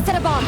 set a bomb.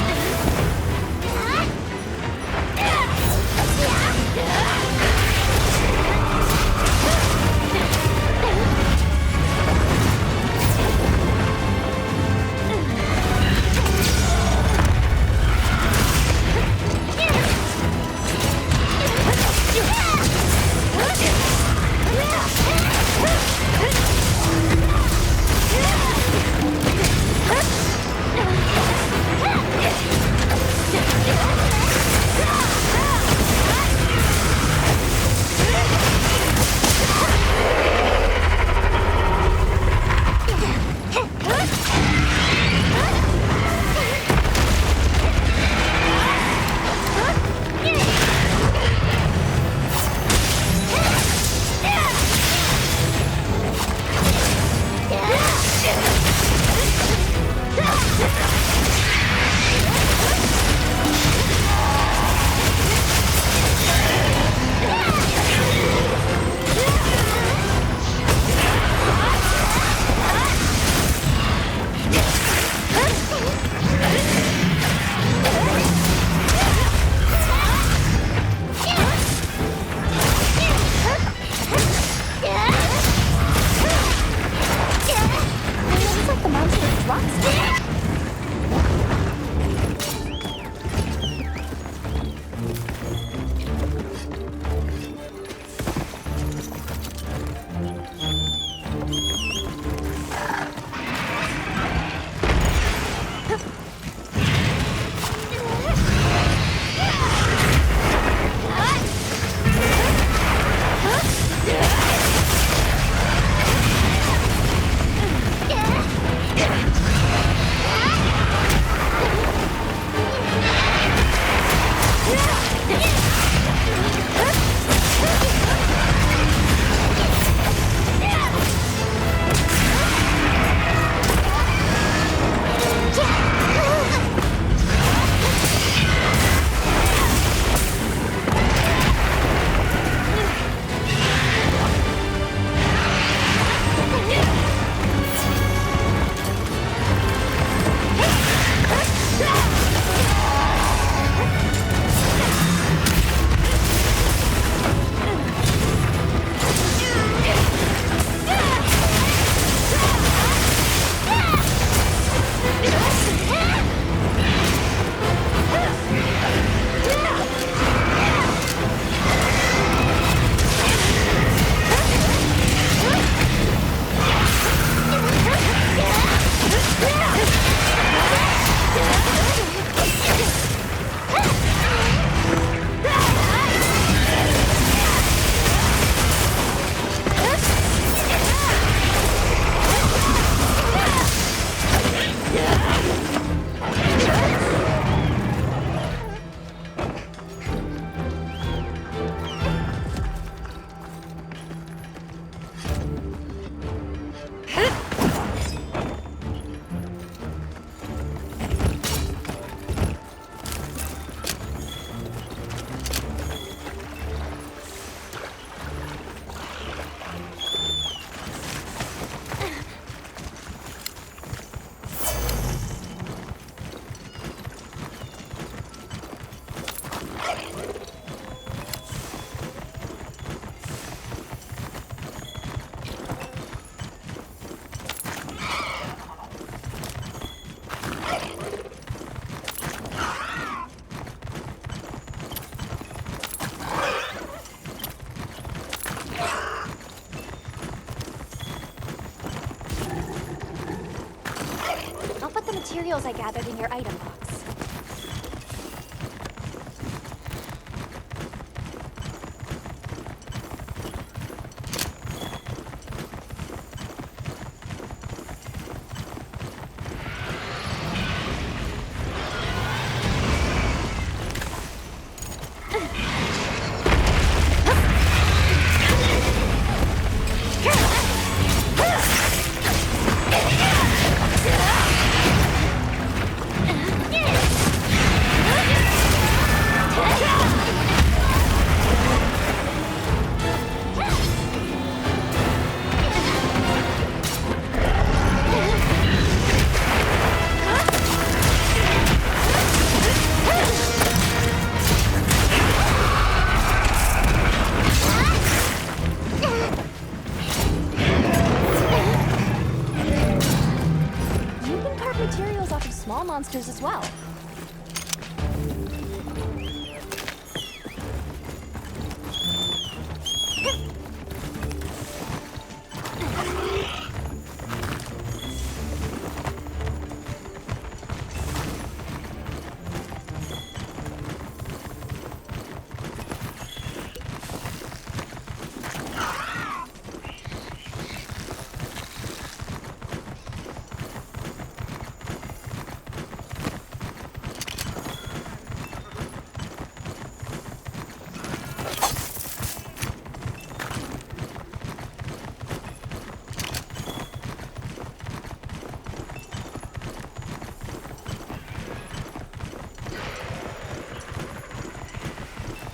Materials I gathered in your item box.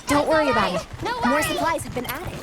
Don't worry about it. More supplies have been added.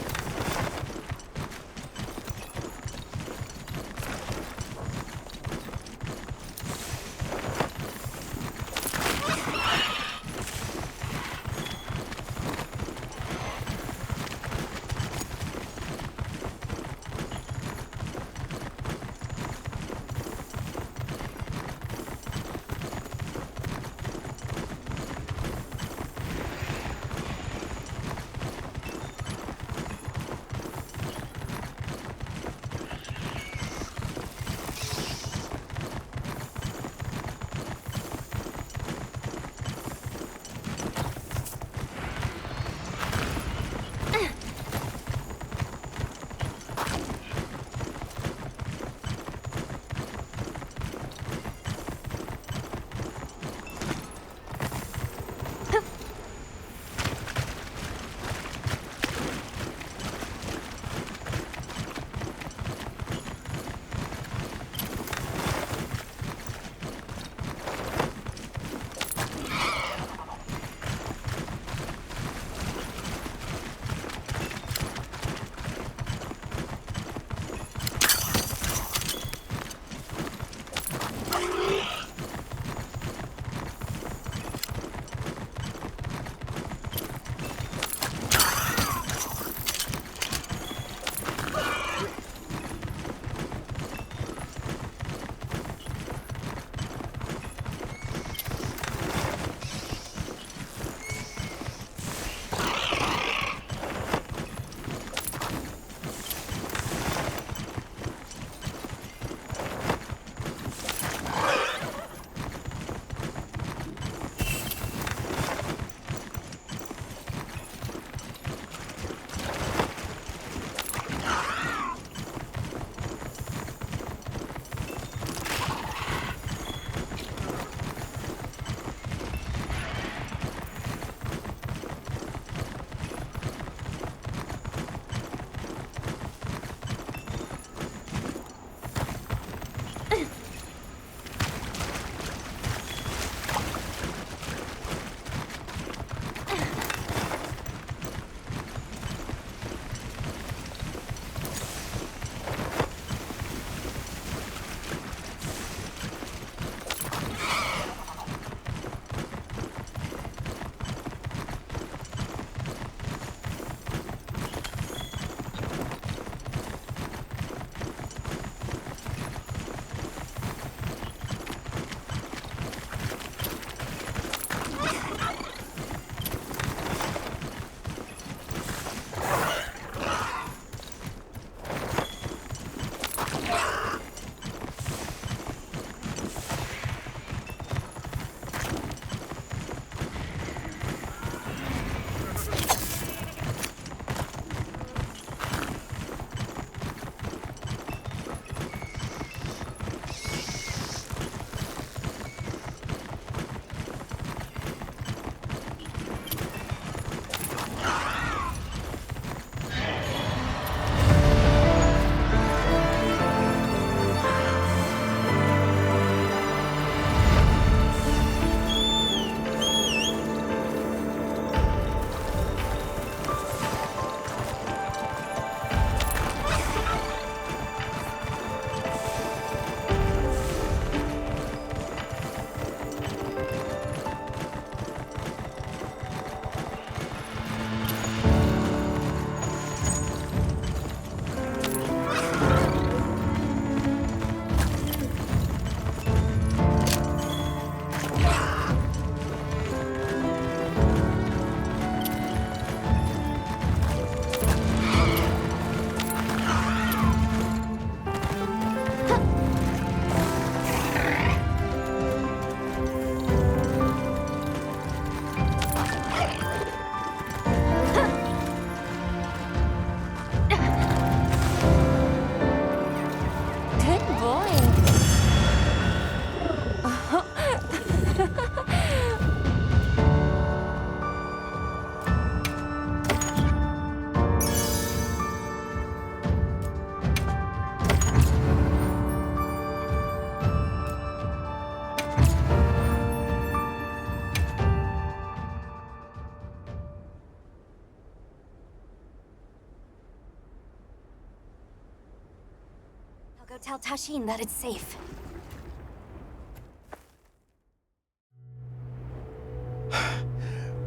tell Tashin that it's safe.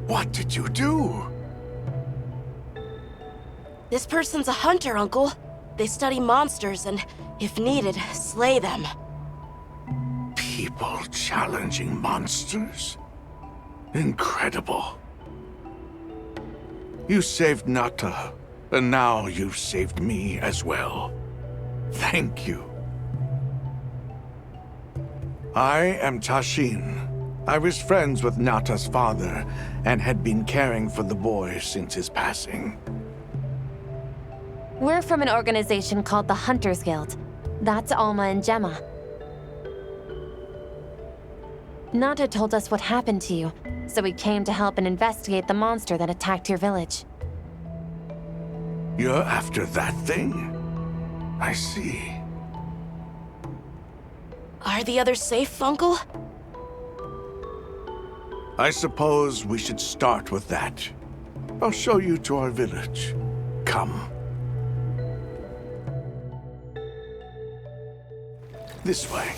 What did you do? This person's a hunter, Uncle. They study monsters and, if needed, slay them. People challenging monsters? Incredible. You saved Nata, and now you've saved me as well. Thank you. I am Tashin. I was friends with Nata's father, and had been caring for the boy since his passing. We're from an organization called the Hunters Guild. That's Alma and Gemma. Nata told us what happened to you, so we came to help and investigate the monster that attacked your village. You're after that thing? I see. Are the others safe, Uncle? I suppose we should start with that. I'll show you to our village. Come. This way.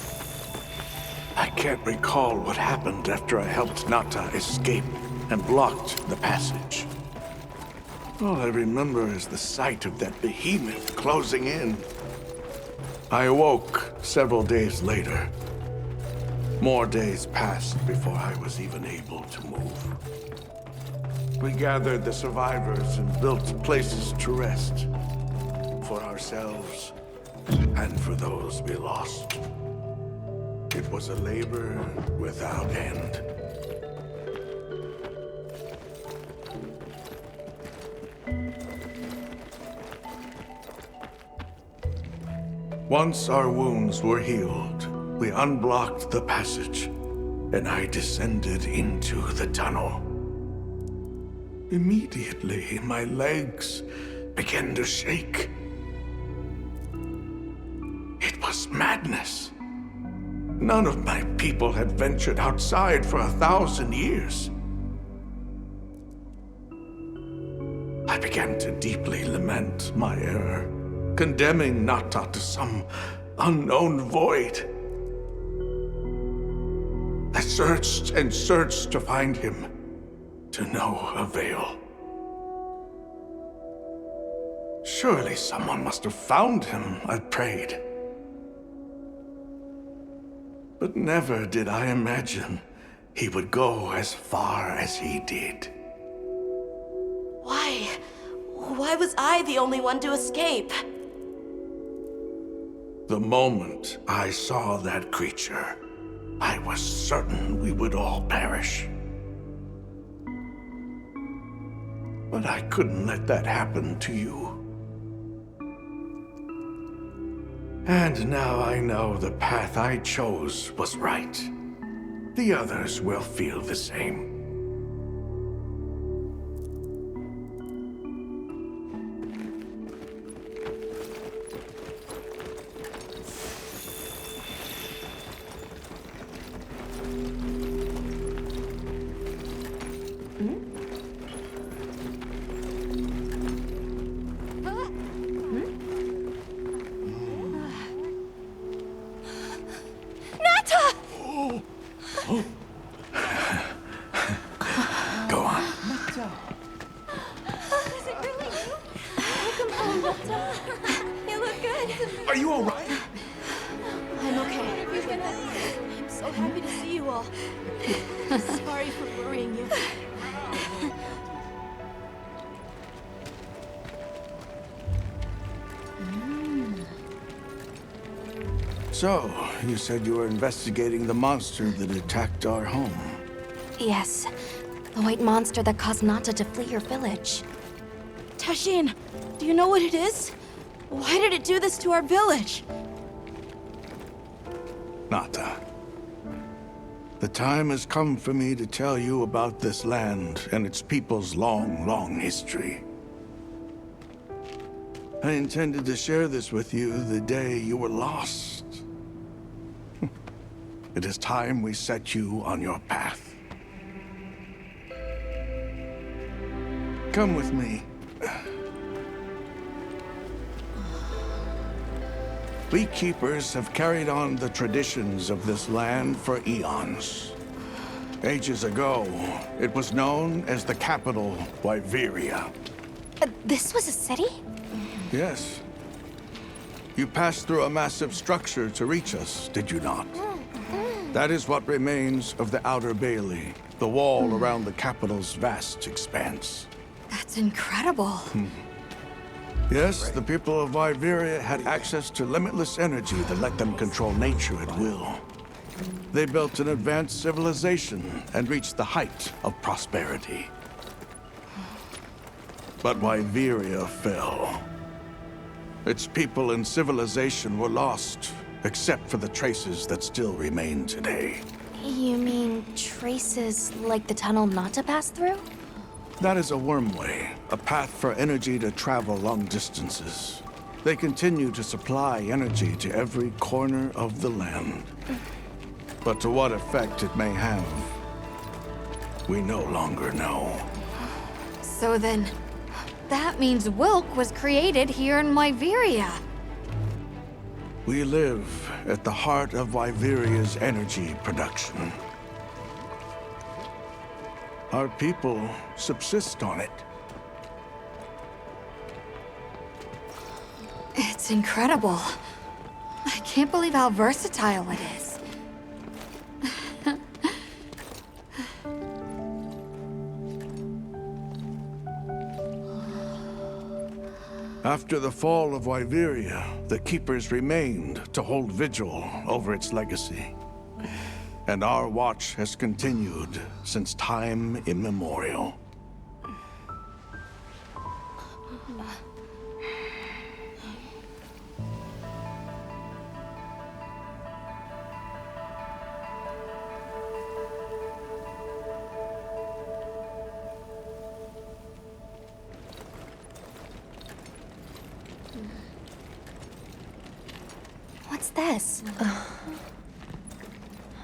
I can't recall what happened after I helped Nata escape and blocked the passage. All I remember is the sight of that behemoth closing in. I awoke several days later. More days passed before I was even able to move. We gathered the survivors and built places to rest. For ourselves and for those we lost. It was a labor without end. Once our wounds were healed, we unblocked the passage, and I descended into the tunnel. Immediately, my legs began to shake. It was madness. None of my people had ventured outside for 1,000 years. I began to deeply lament my error, condemning Nata to some unknown void. I searched and searched to find him, to no avail. Surely someone must have found him, I prayed. But never did I imagine he would go as far as he did. Why? Why was I the only one to escape? The moment I saw that creature, I was certain we would all perish. But I couldn't let that happen to you. And now I know the path I chose was right. The others will feel the same. Go on. Is it really you? Welcome home, Nata. You look good. Are you all right? I'm okay. I'm so happy to see you all. Sorry for worrying you. So, you said you were investigating the monster that attacked our home. Yes. The white monster that caused Nata to flee your village. Tashin, do you know what it is? Why did it do this to our village? Nata. The time has come for me to tell you about this land and its people's long, long history. I intended to share this with you the day you were lost. It is time we set you on your path. Come with me. We keepers have carried on the traditions of this land for eons. Ages ago, it was known as the capital, Wyveria. This was a city? Yes. You passed through a massive structure to reach us, did you not? That is what remains of the Outer Bailey, the wall around the capital's vast expanse. That's incredible. Yes, the people of Wyveria had access to limitless energy that let them control nature at will. They built an advanced civilization and reached the height of prosperity. But Wyveria fell. Its people and civilization were lost, except for the traces that still remain today. You mean traces like the tunnel not to pass through? That is a wormway, a path for energy to travel long distances. They continue to supply energy to every corner of the land. But to what effect it may have, we no longer know. So then, that means Wilk was created here in Wyveria. We live at the heart of Wyveria's energy production. Our people subsist on it. It's incredible. I can't believe how versatile it is. After the fall of Wyveria, the Keepers remained to hold vigil over its legacy. And our watch has continued since time immemorial. What's this?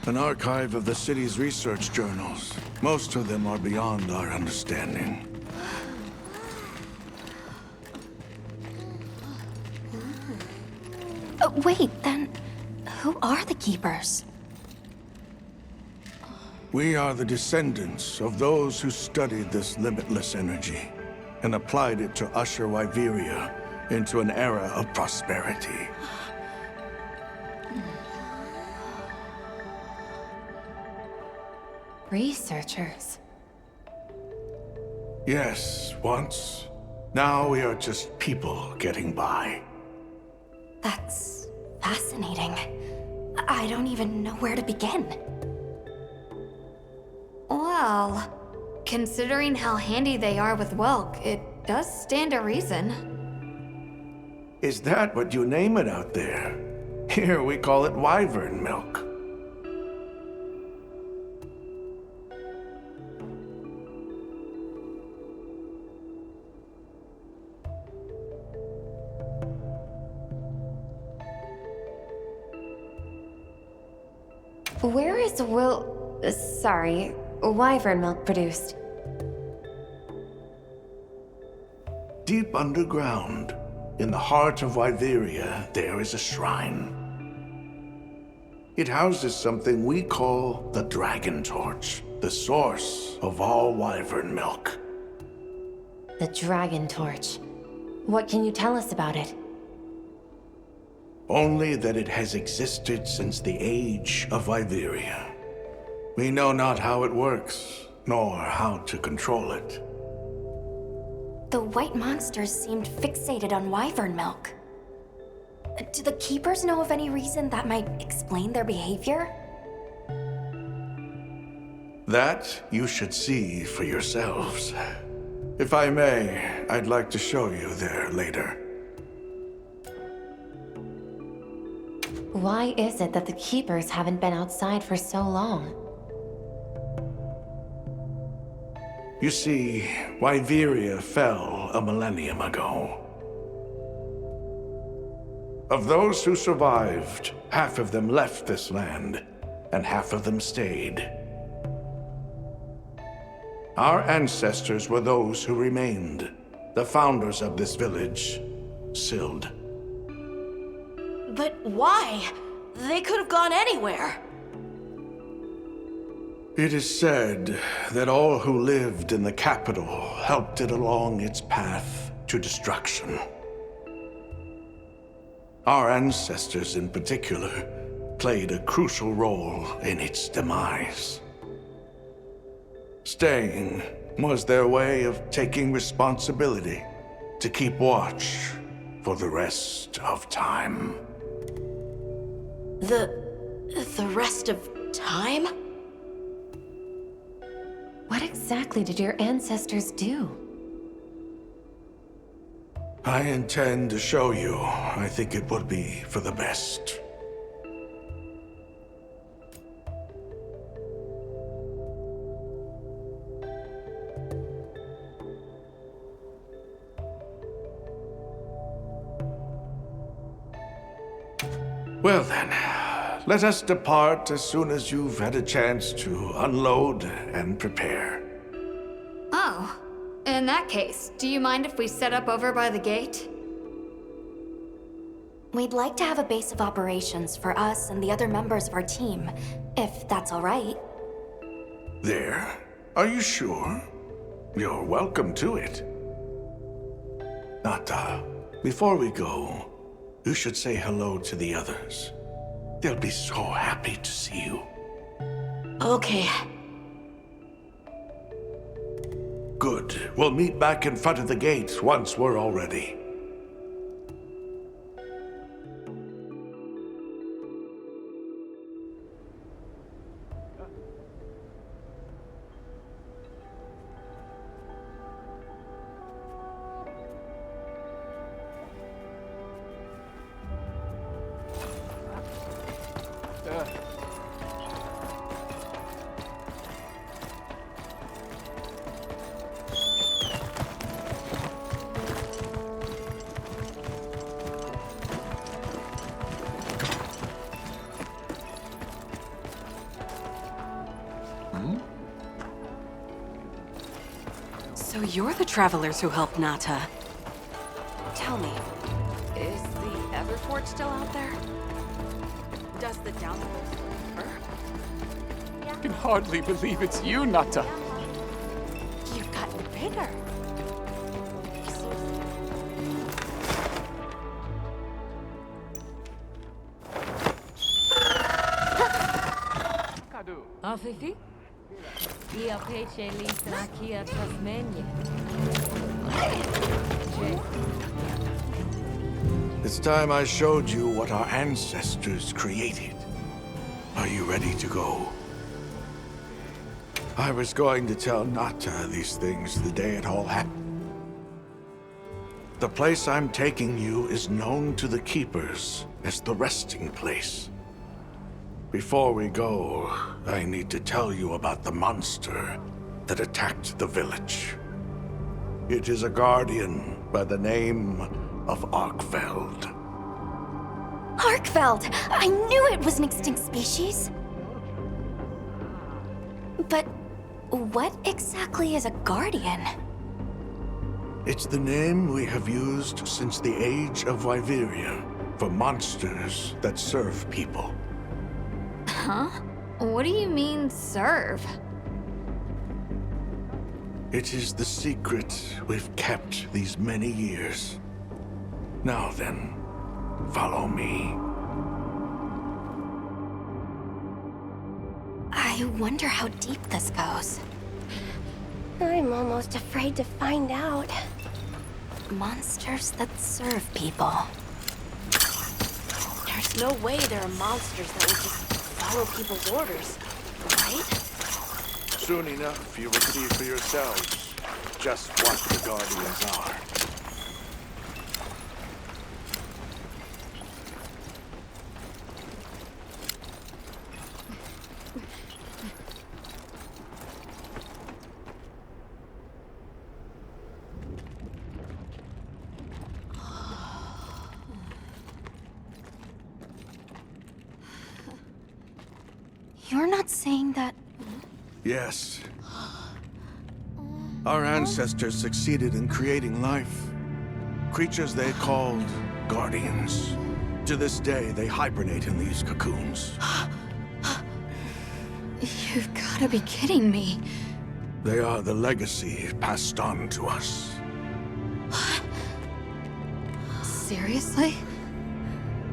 An archive of the city's research journals. Most of them are beyond our understanding. Wait, then who are the Keepers? We are the descendants of those who studied this limitless energy and applied it to usher Wyveria into an era of prosperity. Researchers. Yes, once. Now we are just people getting by. That's fascinating. I don't even know where to begin. Well, considering how handy they are with Wilk, it does stand to reason. Is that what you name it out there? Here we call it wyvern milk. Where is wyvern milk produced? Deep underground, in the heart of Wyveria, there is a shrine. It houses something we call the Dragon Torch, the source of all wyvern milk. The Dragon Torch. What can you tell us about it? Only that it has existed since the age of Wyveria. We know not how it works, nor how to control it. The white monsters seemed fixated on wyvern milk. Do the Keepers know of any reason that might explain their behavior? That you should see for yourselves. If I may, I'd like to show you there later. Why is it that the Keepers haven't been outside for so long? You see, Wyveria fell a millennium ago. Of those who survived, half of them left this land, and half of them stayed. Our ancestors were those who remained, the founders of this village, Sild. But why? They could have gone anywhere. It is said that all who lived in the capital helped it along its path to destruction. Our ancestors in particular played a crucial role in its demise. Staying was their way of taking responsibility to keep watch for the rest of time. The rest of time? What exactly did your ancestors do? I intend to show you. I think it would be for the best. Well then, let us depart as soon as you've had a chance to unload and prepare. Oh, in that case, do you mind if we set up over by the gate? We'd like to have a base of operations for us and the other members of our team, if that's all right. There? Are you sure? You're welcome to it. Nata, before we go, you should say hello to the others. They'll be so happy to see you. Okay. Good. We'll meet back in front of the gate once we're all ready. So you're the travelers who helped Nata. Tell me, is the Everforge still out there? Does the downforce work? I can hardly believe it's you, Nata. You've gotten bigger. Afifi? Ia pece litra kia Tasmania. It's time I showed you what our ancestors created. Are you ready to go? I was going to tell Nata these things the day it all happened. The place I'm taking you is known to the Keepers as the resting place. Before we go, I need to tell you about the monster that attacked the village. It is a guardian by the name of Arkfeld. Arkfeld! I knew it was an extinct species! But what exactly is a guardian? It's the name we have used since the age of Wyveria for monsters that serve people. Huh? What do you mean, serve? It is the secret we've kept these many years. Now then, follow me. I wonder how deep this goes. I'm almost afraid to find out. Monsters that serve people. There's no way there are monsters that would just follow people's orders, right? Soon enough, you will see for yourselves just what the Guardians are. You're not saying that... Yes. Our ancestors succeeded in creating life. Creatures they called Guardians. To this day, they hibernate in these cocoons. You've gotta be kidding me. They are the legacy passed on to us. Seriously?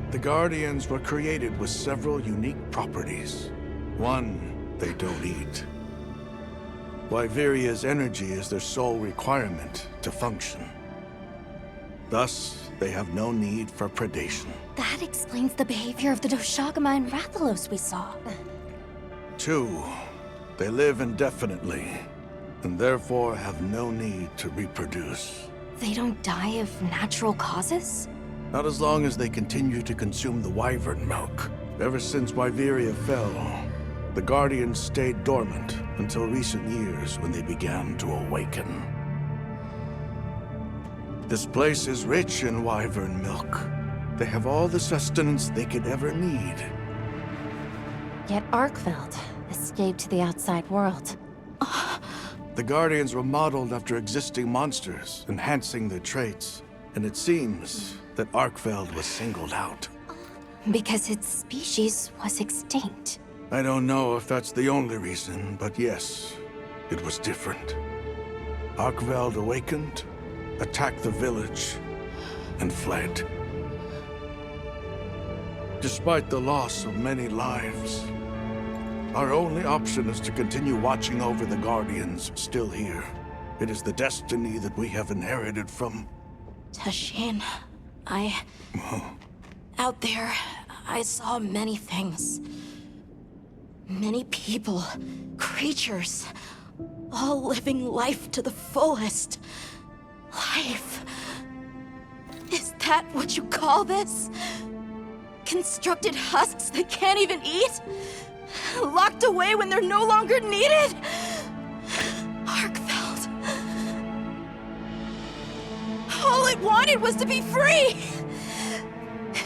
The Guardians were created with several unique properties. One, they don't eat. Wyveria's energy is their sole requirement to function. Thus, they have no need for predation. That explains the behavior of the Doshagama and Rathalos we saw. Two, they live indefinitely, and therefore have no need to reproduce. They don't die of natural causes? Not as long as they continue to consume the wyvern milk. Ever since Wyveria fell, the Guardians stayed dormant until recent years when they began to awaken. This place is rich in wyvern milk. They have all the sustenance they could ever need. Yet Arkfeld escaped to the outside world. The Guardians were modeled after existing monsters, enhancing their traits. And it seems that Arkfeld was singled out. Because its species was extinct. I don't know if that's the only reason, but yes, it was different. Arkfeld awakened, attacked the village, and fled. Despite the loss of many lives, our only option is to continue watching over the Guardians still here. It is the destiny that we have inherited from... Tashin, out there, I saw many things. Many people, creatures, all living life to the fullest. Life. Is that what you call this? Constructed husks that can't even eat? Locked away when they're no longer needed? Arkfeld. All it wanted was to be free!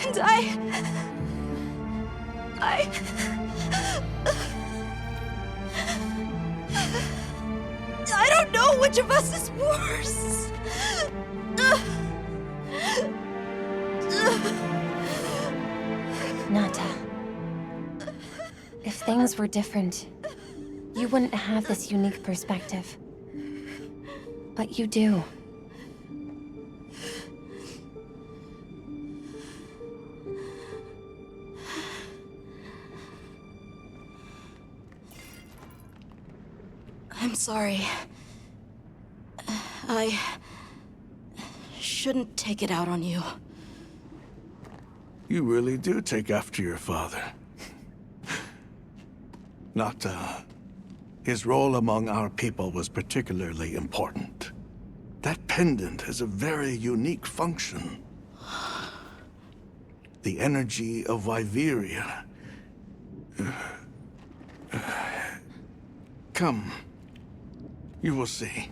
And I don't know which of us is worse. Nata. If things were different, you wouldn't have this unique perspective. But you do. I'm sorry. I shouldn't take it out on you. You really do take after your father. His role among our people was particularly important. That pendant has a very unique function. The energy of Wyveria. Come. You will see.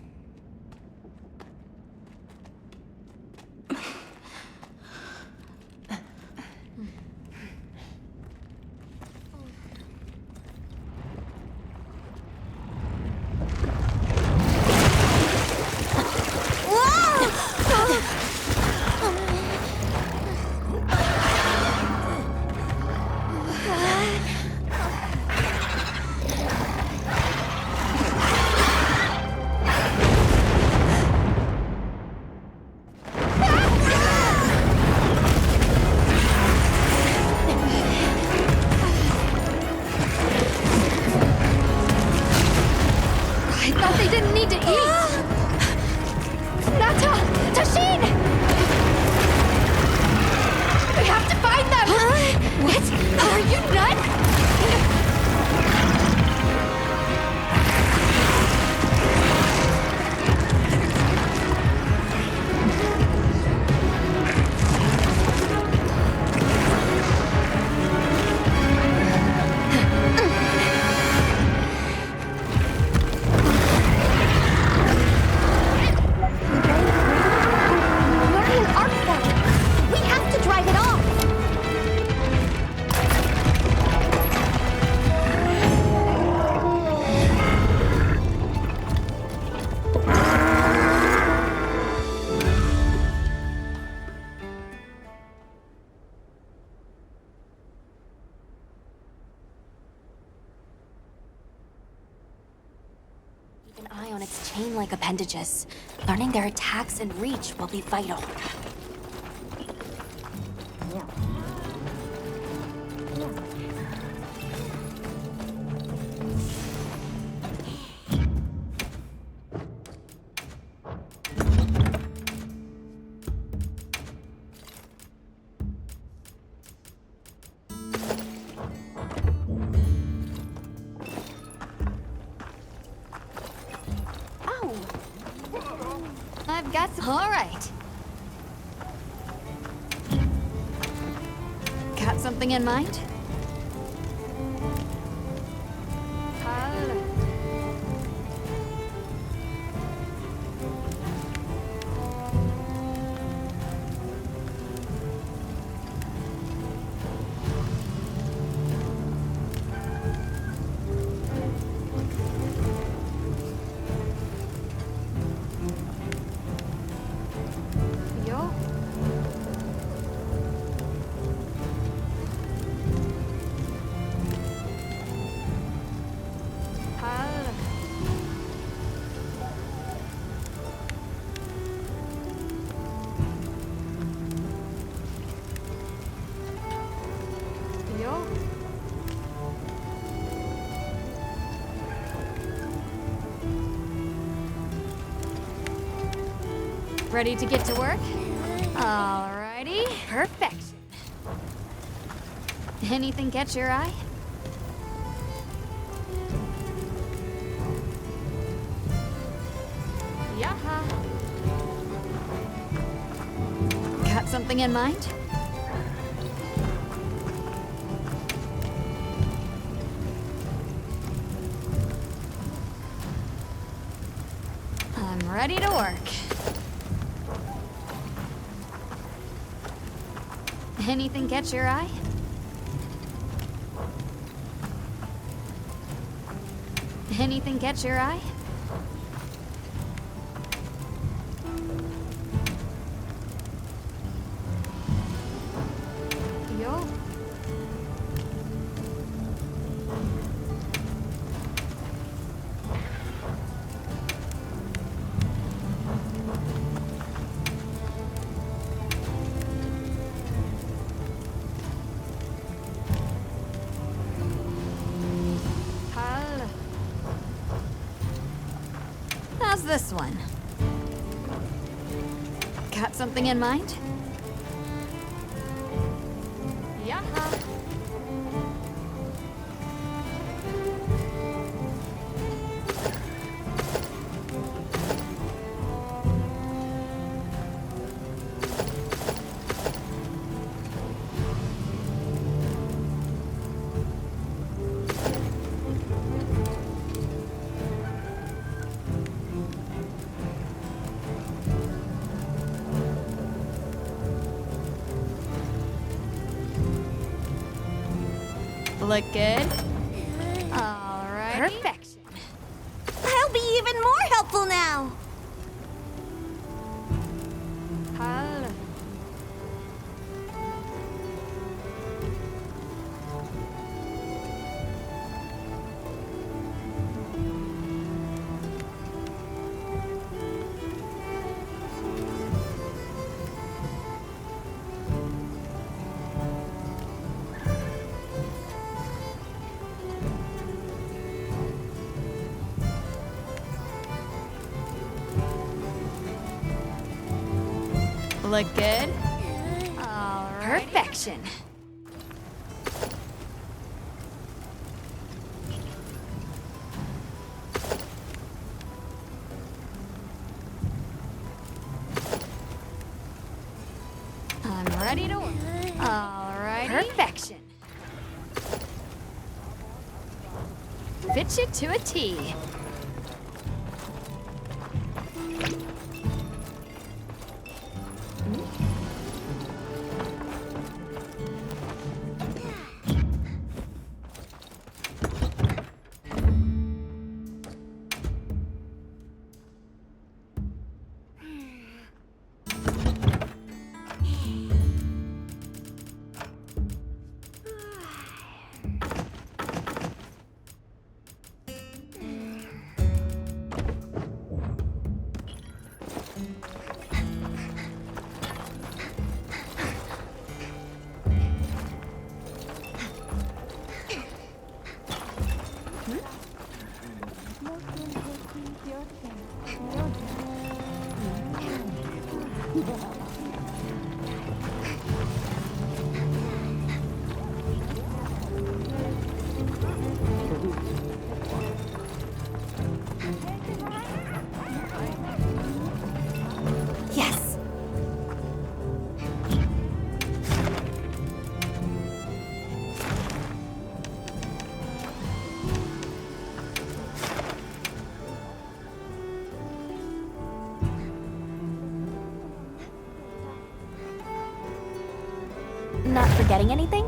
eye on its chain-like appendages. Learning their attacks and reach will be vital. I've got some. All right. Got something in mind? Yo. Yo. Ready to get to work? Alrighty. Perfection. Anything catch your eye? Yaha. Got something in mind? I'm ready to work. Anything catch your eye? Anything catch your eye? Yo. How's this one? Got something in mind? Yaha. Look good? Alright. Perfection. I'll be even more helpful now. Look good? Alright. Perfection. I'm ready to work. Alright. Perfection. Fit you to a T. Yes! Not forgetting anything?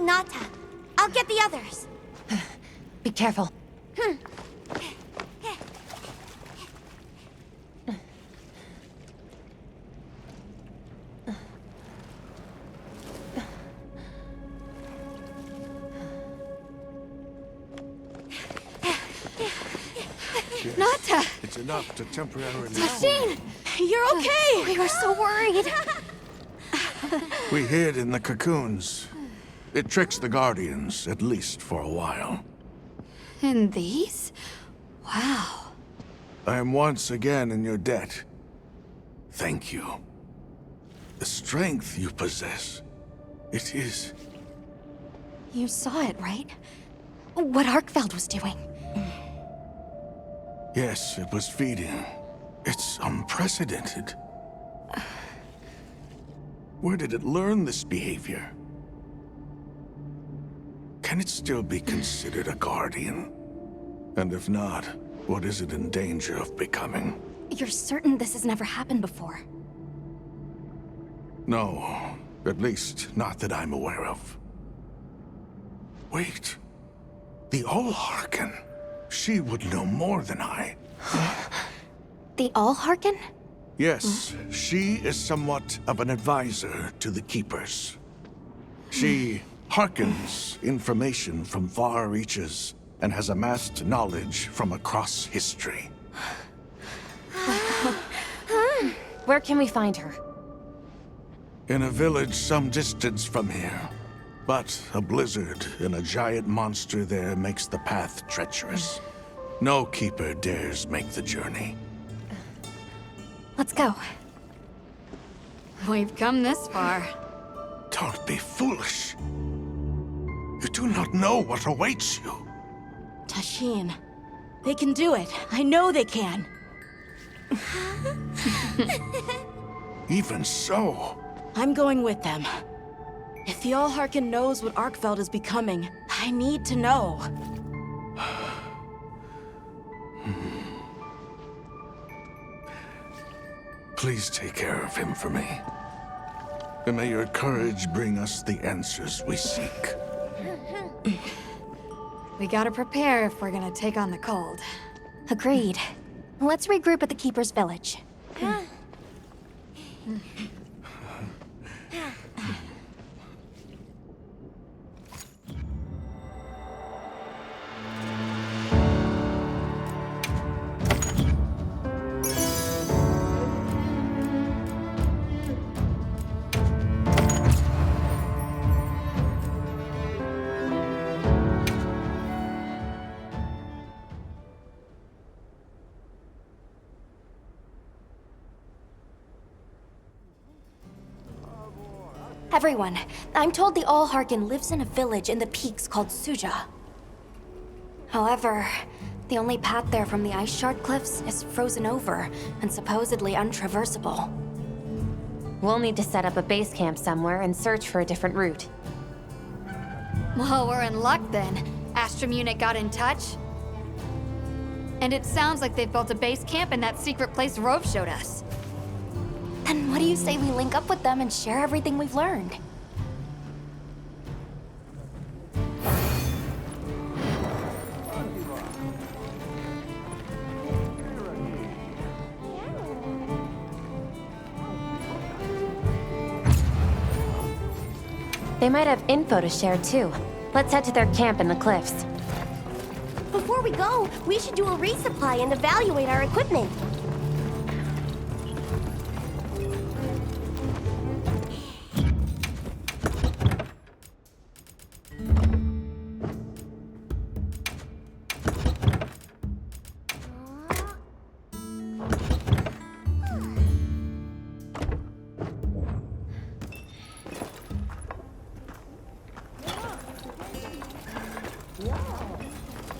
find Nata. I'll get the others. Be careful. Yes, Nata! it's enough to temporarily... Machine! You're okay! We were so worried. We hid in the cocoons. It tricks the Guardians, at least for a while. And these? Wow. I am once again in your debt. Thank you. The strength you possess, it is... You saw it, right? What Arkfeld was doing. Yes, it was feeding. It's unprecedented. Where did it learn this behavior? Can it still be considered a Guardian? And if not, what is it in danger of becoming? You're certain this has never happened before? No, at least not that I'm aware of. Wait. The All-Harken. She would know more than I. The All-Harken? Yes, she is somewhat of an advisor to the Keepers. She hearkens information from far reaches and has amassed knowledge from across history. Where can we find her? In a village some distance from here. But a blizzard and a giant monster there makes the path treacherous. No Keeper dares make the journey. Let's go. We've come this far. Don't be foolish. You do not know what awaits you. Tashin, they can do it. I know they can. Even so... I'm going with them. If the All-Harken knows what Arkfeld is becoming, I need to know. Please take care of him for me. And may your courage bring us the answers we seek. We gotta prepare if we're gonna take on the cold. Agreed. Let's regroup at the Keeper's village. Everyone, I'm told the All-Harken lives in a village in the peaks called Suja. However, the only path there from the ice shard cliffs is frozen over and supposedly untraversable. We'll need to set up a base camp somewhere and search for a different route. Well, we're in luck then. Astrum unit got in touch. And it sounds like they've built a base camp in that secret place Rove showed us. Then what do you say we link up with them and share everything we've learned? They might have info to share too. Let's head to their camp in the cliffs. Before we go, we should do a resupply and evaluate our equipment.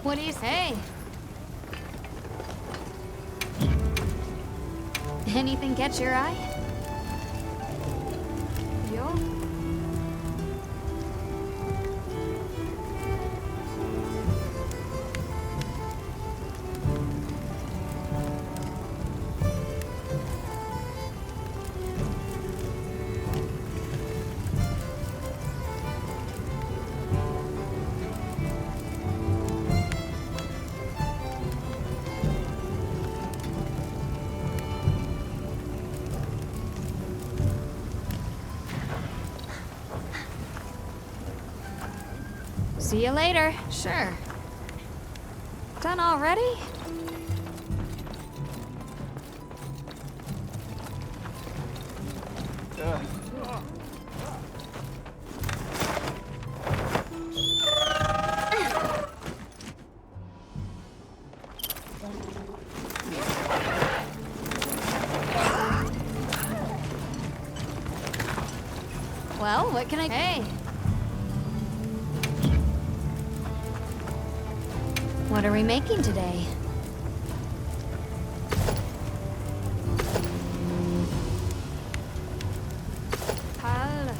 What do you say? Anything catch your eye? Yo? See you later. Sure. Done already? Well, what can I... Hey! What are we making today? Pal.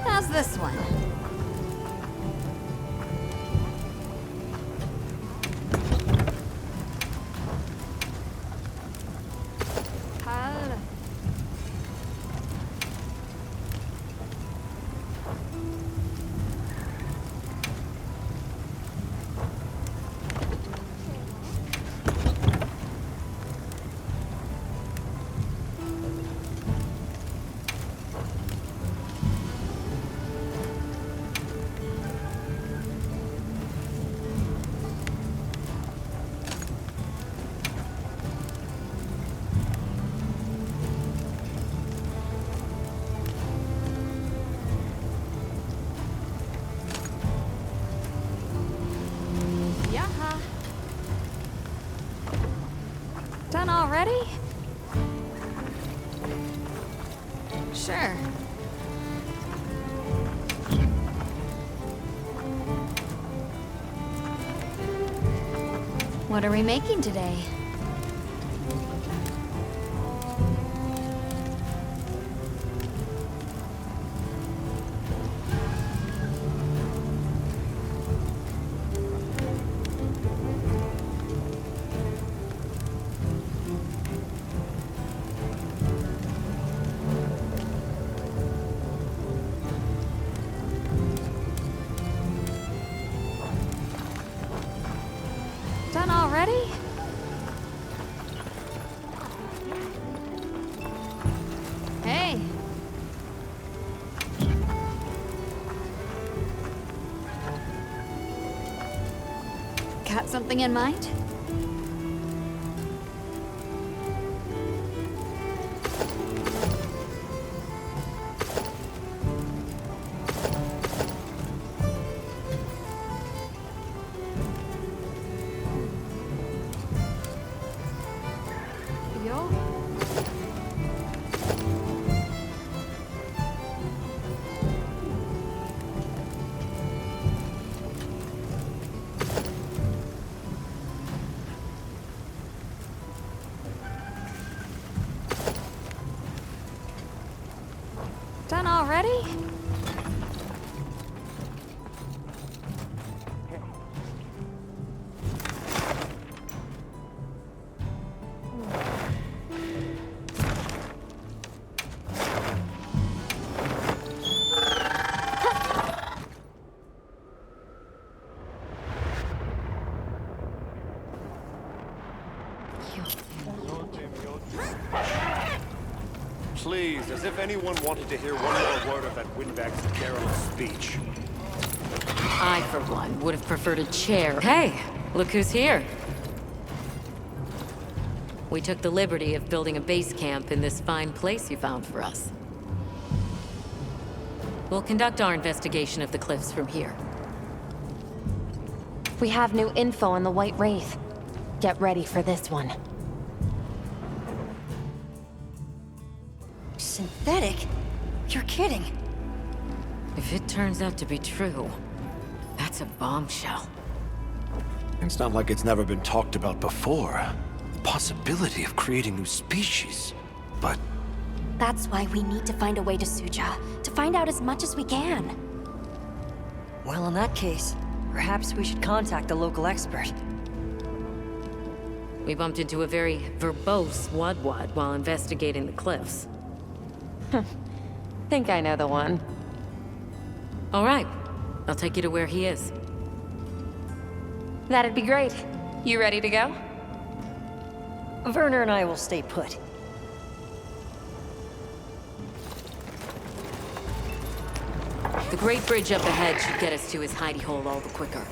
How's this one? Pal. Done already? Sure. What are we making today? Done already? Hey. Got something in mind? Done already? Please, does if anyone wanted to hear one more word of that windbag's garrulous speech. I, for one, would have preferred a chair. Hey, look who's here. We took the liberty of building a base camp in this fine place you found for us. We'll conduct our investigation of the cliffs from here. We have new info on the White Wraith. Get ready for this one. Synthetic? You're kidding. If it turns out to be true, that's a bombshell. It's not like it's never been talked about before. The possibility of creating new species. But That's why we need to find a way to Suja, to find out as much as we can. Well, in that case, perhaps we should contact the local expert. We bumped into a very verbose Wadwad while investigating the cliffs. Think I know the one. All right, I'll take you to where he is. That'd be great. You ready to go? Werner and I will stay put. The Great Bridge up ahead should get us to his hidey hole all the quicker.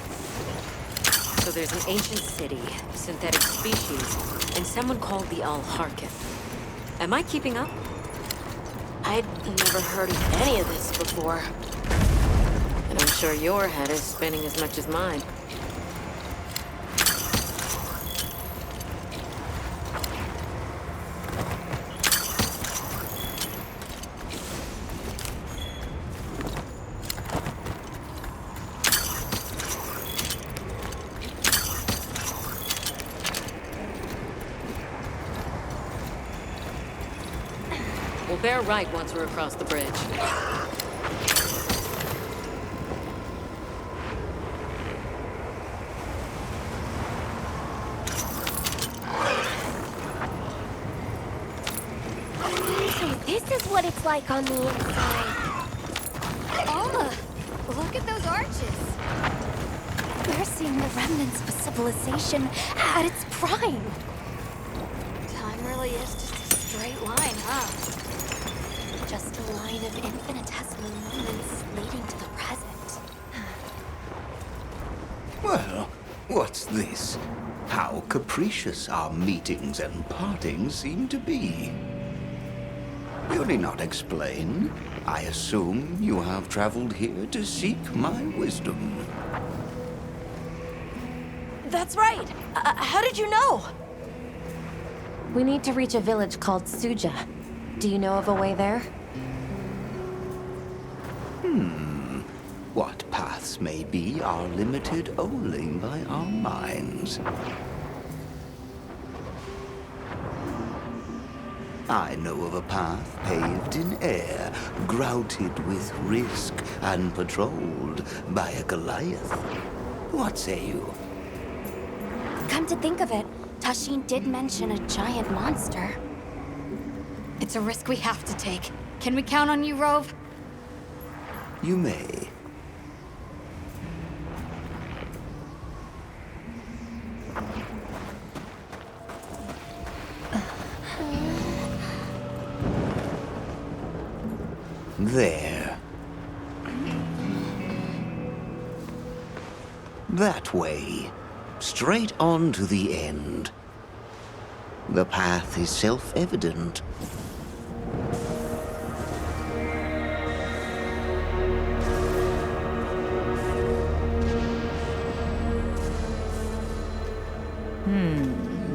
So there's an ancient city, synthetic species, and someone called the Al-Harkith. Am I keeping up? I'd never heard of any of this before. And I'm sure your head is spinning as much as mine. We'll bear right once we're across the bridge. So this is what it's like on the inside. Alma, look at those arches. We're seeing the remnants of a civilization at its prime. Time really is just a straight line, huh? Just a line of infinitesimal moments leading to the present. Well, what's this? How capricious our meetings and partings seem to be. You need not explain. I assume you have traveled here to seek my wisdom. That's right. How did you know? We need to reach a village called Suja. Do you know of a way there? What paths may be are limited only by our minds. I know of a path paved in air, grouted with risk, and patrolled by a Goliath. What say you? Come to think of it, Tashin did mention a giant monster. It's a risk we have to take. Can we count on you, Rove? You may. There. That way. Straight on to the end. The path is self-evident.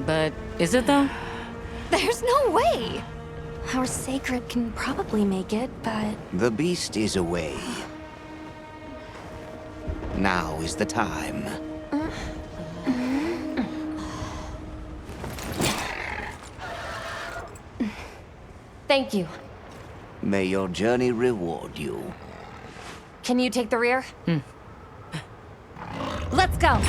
But is it though? There's no way! Our sacred can probably make it, but... The beast is away. Now is the time. Thank you. May your journey reward you. Can you take the rear? Let's go!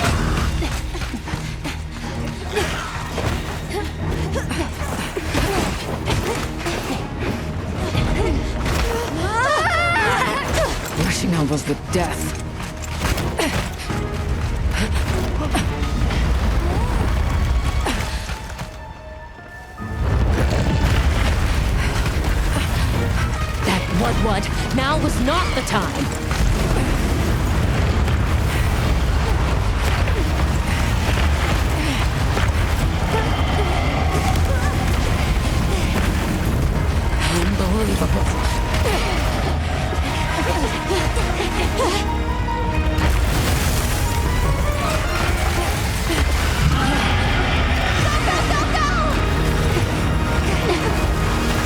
Rushing out was the death. What? Now was not the time! Unbelievable.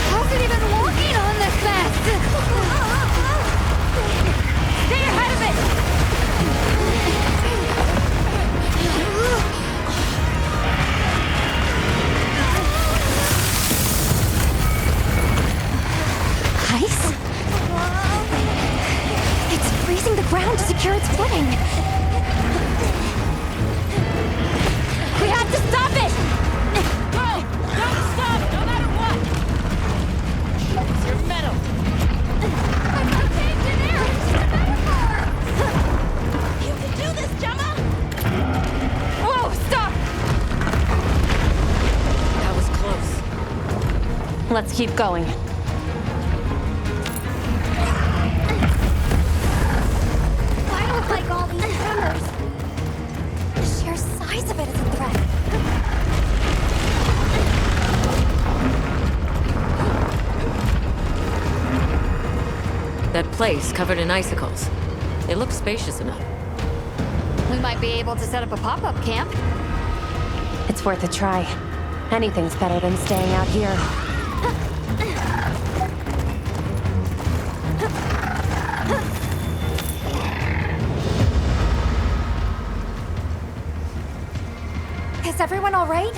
How's it even working on this mess? Stay ahead of it! Ice? It's freezing the ground to secure its footing. We have to stop it! Go! Don't stop, no matter what! It's your metal! I caved in air! It's just a metaphor! You can do this, Gemma! Whoa, stop! That was close. Let's keep going. I don't like all these tremors. The sheer size of it is a threat. That place covered in icicles. It looks spacious enough. We might be able to set up a pop-up camp. It's worth a try. Anything's better than staying out here. Is everyone all right?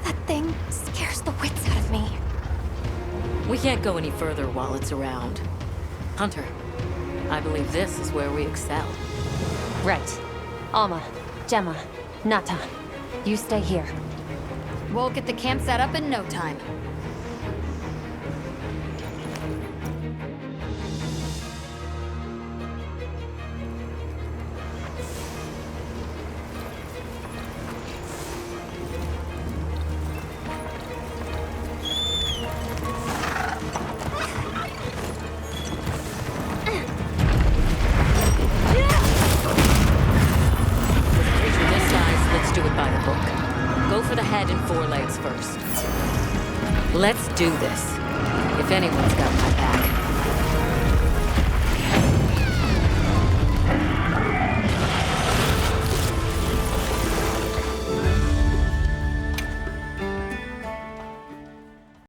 That thing scares the wits out of me. We can't go any further while it's around. Hunter, I believe this is where we excel. Right. Alma, Gemma, Nata, you stay here. We'll get the camp set up in no time. Creature this size, let's do it by the book. Go for the head and forelegs first. Let's do this. If anyone's got my back.